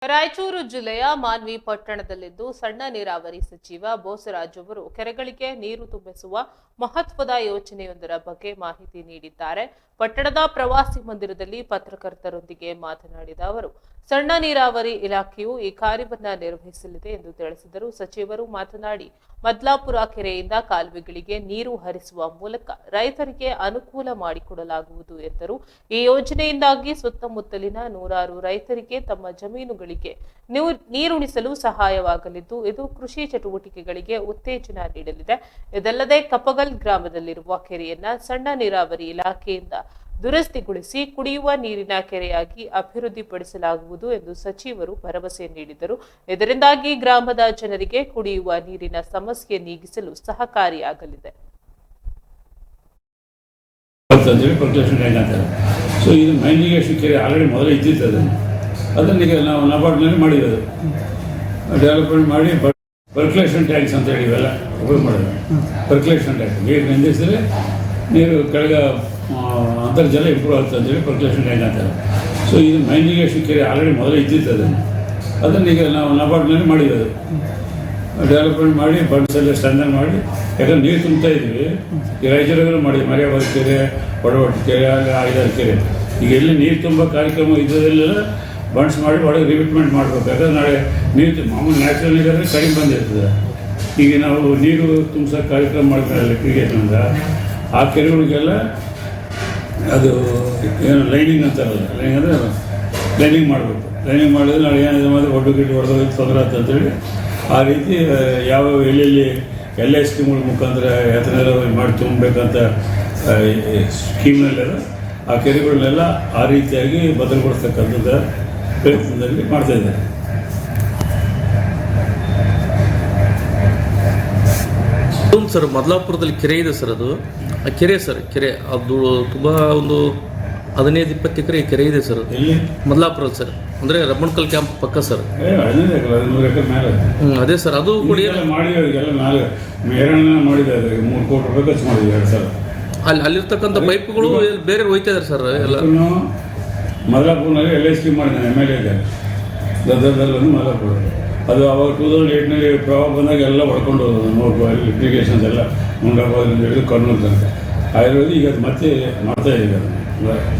ರಾಯಚೂರು ಜಿಲ್ಲೆಯ ಮಾನ್ವಿ ಪಟ್ಟಣದಲ್ಲಿಂದು ಸಣ್ಣ ನೀರಾವರಿ ಸಚಿವ ಬೋಸರಾಜ್ ಅವರು ಕೆರೆಗಳಿಗೆ ನೀರು ತುಂಬಿಸುವ ಮಹತ್ವದ ಯೋಜನೆಯೊಂದರ ಬಗ್ಗೆ ಮಾಹಿತಿ ನೀಡಿದ್ದಾರೆ. ಪಟ್ಟಣದ ಪ್ರವಾಸಿ ಮಂದಿರದಲ್ಲಿ ಪತ್ರಕರ್ತರೊಂದಿಗೆ ಮಾತನಾಡಿದ ಅವರು, ಸಣ್ಣ ನೀರಾವರಿ ಇಲಾಖೆಯು ಈ ಕಾರ್ಯವನ್ನ ನಿರ್ವಹಿಸಲಿದೆ ಎಂದು ತಿಳಿಸಿದರು. ಸಚಿವರು ಮಾತನಾಡಿ, ಮದ್ಲಾಪುರ ಕೆರೆಯಿಂದ ಕಾಲುವೆಗಳಿಗೆ ನೀರು ಹರಿಸುವ ಮೂಲಕ ರೈತರಿಗೆ ಅನುಕೂಲ ಮಾಡಿಕೊಡಲಾಗುವುದು ಎಂದರು. ಈ ಯೋಜನೆಯಿಂದಾಗಿ ಸುತ್ತಮುತ್ತಲಿನ ನೂರಾರು ರೈತರಿಗೆ ತಮ್ಮ ಜಮೀನುಗಳಿಗೆ ನೀರುಣಿಸಲು ಸಹಾಯವಾಗಲಿದ್ದು, ಇದು ಕೃಷಿ ಚಟುವಟಿಕೆಗಳಿಗೆ ಉತ್ತೇಜನ ನೀಡಲಿದೆ. ಇದಲ್ಲದೆ ಕಪಗಲ್ ಗ್ರಾಮದಲ್ಲಿರುವ ಕೆರೆಯನ್ನ ಸಣ್ಣ ನೀರಾವರಿ ಇಲಾಖೆಯಿಂದ ದುರಸ್ತಿಗೊಳಿಸಿ ಕುಡಿಯುವ ನೀರಿನ ಕೆರೆಯಾಗಿ ಅಭಿವೃದ್ಧಿಪಡಿಸಲಾಗುವುದು ಎಂದು ಸಚಿವರು ಭರವಸೆ ನೀಡಿದರು. ಇದರಿಂದಾಗಿ ಗ್ರಾಮದ ಜನರಿಗೆ ಕುಡಿಯುವ ನೀರಿನ ಸಮಸ್ಯೆ ನೀಗಿಸಲು ಸಹಕಾರಿಯಾಗಲಿದೆ. ಸೊ ಇದು ಮೈನಿಗೇಷನ್ ಕೆರೆ ಆಲ್ರೆಡಿ ಮೊದಲು ಇದ್ದಿತ್ತು. ಅದನ್ನೀಗ ನಾವು ನಬಾರ್ಡ್ನಲ್ಲಿ ಮಾಡಿರೋದು, ಡೆವಲಪ್ಮೆಂಟ್ ಮಾಡಿ ಪರ್ಕ್ಯುಲೇಷನ್ ಟ್ಯಾಂಕ್ಸ್ ಅಂತ ಹೇಳಿ ಇವೆಲ್ಲ ಉಪಯೋಗ ಮಾಡೋದು. ಪರ್ಕ್ಯುಲೇಷನ್ ಟ್ಯಾಂಕ್ ನೀರು ನಿಂದಿಸಿದ್ರೆ ನೀರು ಕೆಳಗೆ ಅಂತರ್ಜಲ ಇಂಪ್ರೂವ್ ಆಗ್ತದೆ ಅಂತೇಳಿ ಪರ್ಕ್ಯುಲೇಷನ್ ಟ್ಯಾಂಕ್ ಅಂತಾರೆ. ಸೊ ಇದು ಮೈನಿಗೇಷನ್ ಕೆರೆ ಆಲ್ರೆಡಿ ಮೊದಲು ಇದ್ದಿತ್ತು. ಅದನ್ನೀಗ ನಾವು ನಬಾರ್ಡ್ನಲ್ಲಿ ಮಾಡಿರೋದು, ಡೆವಲಪ್ಮೆಂಟ್ ಮಾಡಿ ಬಂಡ್ಸೆಲ್ಲ ಸ್ಟ್ಯಾಂಡರ್ಡ್ ಮಾಡಿ, ಯಾಕಂದ್ರೆ ನೀರು ತುಂಬ್ತಾ ಇದ್ವಿ. ಈ ರಾಯಚೂರಿಗೂ ಮಾಡಿದ್ವಿ, ಮರ್ಯಾಬಾದ್ ಕೆರೆ, ಒಡವಟ್ಟಿ ಕೆರೆ, ಐದಾರು ಕೆರೆ. ಈಗ ಎಲ್ಲಿ ನೀರು ತುಂಬ ಕಾರ್ಯಕ್ರಮ ಇದ್ದದಲ್ಲೆಲ್ಲ ಬಂಡ್ಸ್ ಮಾಡಿ ಒಳಗೆ ರಿವಿಟ್ಮೆಂಟ್ ಮಾಡಬೇಕು. ಯಾಕಂದ್ರೆ ನಾಳೆ ನೀರು ಮಾಮೂಲು ನ್ಯಾಚುರಲ್ ನೀರಾದರೆ ಕಡಿಮೆ ಬಂದಿರ್ತದೆ. ಈಗ ನಾವು ನೀರು ತುಂಬಿಸೋ ಕಾರ್ಯಕ್ರಮ ಮಾಡ್ತಾರಲ್ಲ ಕ್ರಿಕೆಟ್ನಿಂದ, ಆ ಕೆರೆಗಳಿಗೆಲ್ಲ ಅದು ಏನು ಲೈನಿಂಗ್ ಅಂತಾರಲ್ಲ, ಲೈನಿಂಗ್ ಅಂದರೆ ಲೈನಿಂಗ್ ಮಾಡಬೇಕು. ಲೈನಿಂಗ್ ಮಾಡಿದ್ರೆ ನಾಳೆ ಏನಿದೆ ಮಾಡಿದ್ರೆ ಒಡ್ಡು ಗಿಟ್ಟು ಹೊಡೆದೋಗಿ ತೊಂದರೆ ಅಂತೇಳಿ ಆ ರೀತಿ ಯಾವ ಎಲ್ಲೆಲ್ಲಿ ಎಲ್ಲ ಸ್ಕೀಮ್ಗಳ ಮುಖಾಂತರ ಯಾತನೆಲ್ಲ ಮಾಡಿ ತುಂಬಬೇಕಂತ ಸ್ಕೀಮ್ನಲ್ಲೆಲ್ಲ ಆ ಕೆರೆಗಳನ್ನೆಲ್ಲ ಆ ರೀತಿಯಾಗಿ ಬದಲುಗೊಳಿಸ್ತಕ್ಕಂಥದ್ದು ಪ್ರಯತ್ನದಲ್ಲಿ ಮಾಡ್ತಾಯಿದ್ದಾರೆ. ಸರ್, ಮದ್ಲಾಪುರದಲ್ಲಿ ಕೆರೆ ಇದೆ ಸರ್. ಅದು ಕೆರೆ ಅದು ತುಂಬ ಒಂದು 15-20 ಎಕರೆ ಕೆರೆ ಇದೆ ಸರ್. ಮದ್ಲಾಪುರ ಸರ್, ಅಂದರೆ ರಬ್ಬಣ್ಕಲ್ ಕ್ಯಾಂಪ್ ಪಕ್ಕ ಸರ್. ಅದೇ ಸರ್, ಅದು ಕೊಡಿ ಮಾಡಿ ಮಾಡಿದ್ದಾರೆ. 3 ಕೋಟಿ ರೂಪಾಯಿ ಖರ್ಚು ಮಾಡಿದ್ದಾರೆ ಸರ್. ಅಲ್ಲಿರ್ತಕ್ಕಂಥ ಪೈಪ್ಗಳು ಬೇರೆ ಹೋಯ್ತಾ ಇದ್ದಾರೆ ಸರ್. ಎಲ್ಲ ಮದ್ಲಾಪುರ್ನಲ್ಲಿ ಎಲ್ಲ ಸ್ಕೀಮ್ ಮಾಡಿದ್ದಾನೆ MLA ಇದ್ದಾರೆ. ದರ್ದಲ್ಲಿ ಒಂದು ಮದ್ಲಾಪುರ ಅದು ಅವಾಗ 2008ನಲ್ಲಿ ಪ್ರವಾಹ ಬಂದಾಗ ಎಲ್ಲ ಹೊಡ್ಕೊಂಡು ಹೋಗೋದು ಲಿಫ್ಟಿಗೇಷನ್ಸ್ ಎಲ್ಲ ಮುಂಡಾಬಾದ್ರಿಂದ ಹಿಡಿದು ಕಣ್ಣೂರು ತನಕ ಆಗಿರೋದು. ಈಗ ಅದು ಮತ್ತೆ ಮಾಡ್ತಾ ಇದ್ದಾರೆ,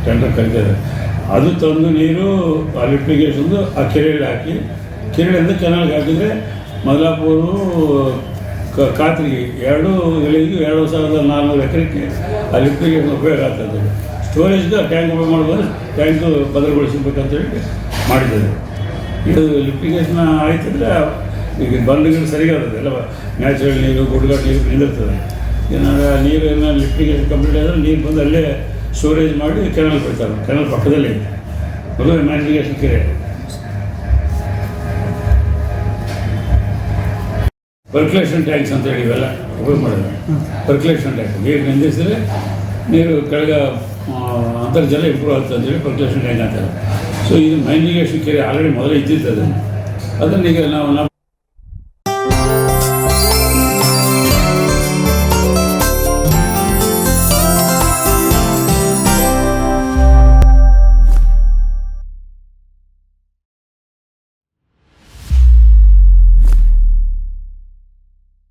ಟೆಂಡರ್ ಕರಿತಾ ಇದ್ದಾರೆ. ಅದು ತಂದು ನೀರು ಆ ಲಿಫ್ಟಿಗೇಷನ್ದು ಆ ಕೆರೆಯಲ್ಲಿ ಹಾಕಿ, ಕೆರೆಯಿಂದ ಕೆನಾಲ್ಗೆ ಹಾಕಿದರೆ ಮದ್ಲಾಪುರು ಕಾತ್ರಿಗೆ 2,400 ಎಕರೆಗೆ ಆ ಲಿಫ್ಟಿಗೇಷನ್ ಉಪಯೋಗ ಆಗ್ತದೆ. ಸ್ಟೋರೇಜ್ಗೆ ಟ್ಯಾಂಕ್ ಉಪಯೋಗ ಮಾಡ್ಬೋದು, ಟ್ಯಾಂಕ್ ಬದಲುಗೊಳಿಸಬೇಕಂತೇಳಿ ಮಾಡಿದ್ದಾರೆ. ಇದು ಲಿಫ್ಟಿಗೇಷನ್ ಆಯ್ತಂದರೆ ಈಗ ಬಂಡ್ಗಳು ಸರಿಯಾಗ್ತದೆ, ಎಲ್ಲ ನ್ಯಾಚುರಲ್ ನೀರು ಗುಡ್ಗಾಟ್ ನೀರು ನಿಂದಿರ್ತದೆ. ಏನಾದ್ರೆ ನೀರು ಏನೋ ಲಿಫ್ಟಿಗೇಷನ್ ಕಂಪ್ಲೀಟ್ ಆದರೆ ನೀರು ಬಂದು ಅಲ್ಲೇ ಸ್ಟೋರೇಜ್ ಮಾಡಿ ಕೆನಾಲ್ ಬಿಡ್ತಾರೆ. ಕೆನಾಲ್ ಪಕ್ಕದಲ್ಲಿ ಮೊದಲು ಮ್ಯಾನಿಗೇಷನ್ ಕೆರೆ. ಪರ್ಕ್ಯುಲೇಷನ್ ಟ್ಯಾಂಕ್ಸ್ ಅಂತ ಹೇಳಿ ಇವೆಲ್ಲ ಉಪಯೋಗ ಮಾಡೋದು. ಪರ್ಕ್ಯುಲೇಷನ್ ಟ್ಯಾಂಕ್ ನೀರು ನಿಂದಿಸಿದ್ರೆ ನೀರು ಕೆಳಗೆ ಅಂತರ್ಜಲ ಇಂಪ್ರೂವ್ ಆಗ್ತದೆ ಅಂತೇಳಿ ಪರ್ಕ್ಯುಲೇಷನ್ ಟ್ಯಾಂಕ್ ಅಂತಾರೆ. ಸೊ ಇದು ಮೈನಿಗೇಷನ್ ಕೆರೆ ಆಲ್ರೆಡಿ ಮೊದಲು ಇದ್ದಿತ್ತು. ಅದನ್ನೀಗ ನಾವು